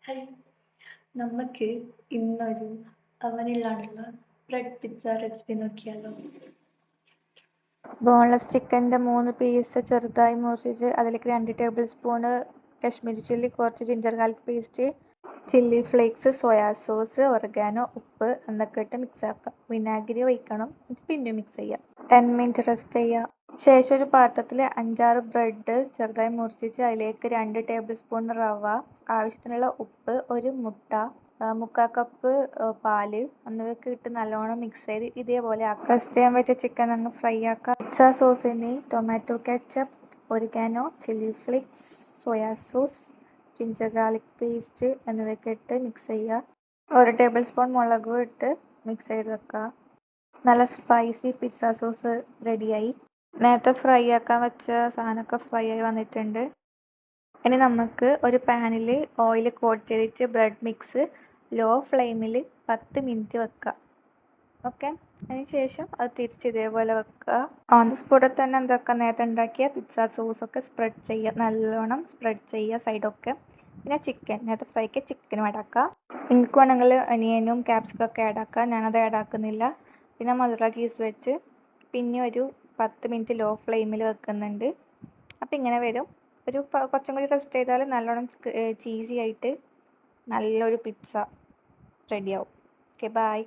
Hi നമുക്ക് ഇന്നൊരു അവനിലാണുള്ള bread pizza recipe നോക്കിയാലോ. ബോൺലെസ് ചിക്കൻ്റെ 3 പീസ് ചെറുതായി മുറിച്ച് അതിലേക്ക് 2 ടേബിൾ സ്പൂണ് കശ്മീരി ചില്ലി, കുറച്ച് ginger garlic paste, chilli flakes, soya sauce, oregano, ഉപ്പ് എന്നൊക്കെ ഇട്ട് മിക്സ് ആക്കാം. വിനാഗിരി ഒഴിക്കണം, എന്നിട്ട് പിന്നെ മിക്സ് ചെയ്യാം. 10 മിനിറ്റ് റെസ്റ്റ് ചെയ്യാം. ശേഷം ഒരു പാത്രത്തിൽ 5-6 ബ്രെഡ് ചെറുതായി മുറിച്ചിട്ട് അതിലേക്ക് 2 ടേബിൾ സ്പൂൺ റവ, ആവശ്യത്തിനുള്ള ഉപ്പ്, ഒരു മുട്ട, 3/4 കപ്പ് പാല് എന്നിവയൊക്കെ ഇട്ട് നല്ലോണം മിക്സ് ചെയ്ത് ഇതേപോലെ ആക്കാം. റെസ്റ്റ് ചെയ്യാൻ വെച്ച ചിക്കൻ അങ്ങ് ഫ്രൈ ആക്കാം. പിസ്സ സോസിന് tomato ketchup, oregano, chilli flakes, soya sauce, ginger garlic paste എന്നിവയൊക്കെ ഇട്ട് മിക്സ് ചെയ്യുക. 1 ടേബിൾ സ്പൂൺ മുളകും ഇട്ട് മിക്സ് ചെയ്ത് വെക്കുക. നല്ല സ്പൈസി പിസ്സ സോസ് റെഡിയായി. നേരത്തെ ഫ്രൈ ആക്കാൻ വെച്ച സാധനമൊക്കെ ഫ്രൈ ആയി വന്നിട്ടുണ്ട്. ഇനി നമുക്ക് ഒരു പാനിൽ ഓയിൽ കോട്ട് ചെയ്തിട്ട് ബ്രെഡ് മിക്സ് ലോ ഫ്ലെയിമിൽ 10 മിനിറ്റ് വെക്കുക. ഓക്കെ, അതിന് ശേഷം അത് തിരിച്ച് ഇതേപോലെ വെക്കുക. ഓൺ ദി സ്പോട്ടിൽ തന്നെ എന്തൊക്കെ നേരത്തെ ഉണ്ടാക്കിയ പിസ്സ സോസൊക്കെ സ്പ്രെഡ് ചെയ്യുക, നല്ലോണം സ്പ്രെഡ് ചെയ്യുക സൈഡൊക്കെ. പിന്നെ നേരത്തെ ഫ്രൈക്ക് ചിക്കനും ആഡാക്കുക. നിങ്ങൾക്ക് വേണമെങ്കിൽ അനിയനും ക്യാപ്സിക്കൊക്കെ ആഡാക്കുക, ഞാനത് ആഡാക്കുന്നില്ല. പിന്നെ മൊസറല്ല ചീസ് വെച്ച് പിന്നെ ഒരു 10 മിനിറ്റ് ലോ ഫ്ലെയിമിൽ വെക്കുന്നുണ്ട്. അപ്പോൾ ഇങ്ങനെ വരും. കുറച്ചും കൂടി റെസ്റ്റ് ചെയ്താൽ നല്ലോണം ചീസി ആയിട്ട് നല്ലൊരു പിസ്സ റെഡിയാവും. Okay, by.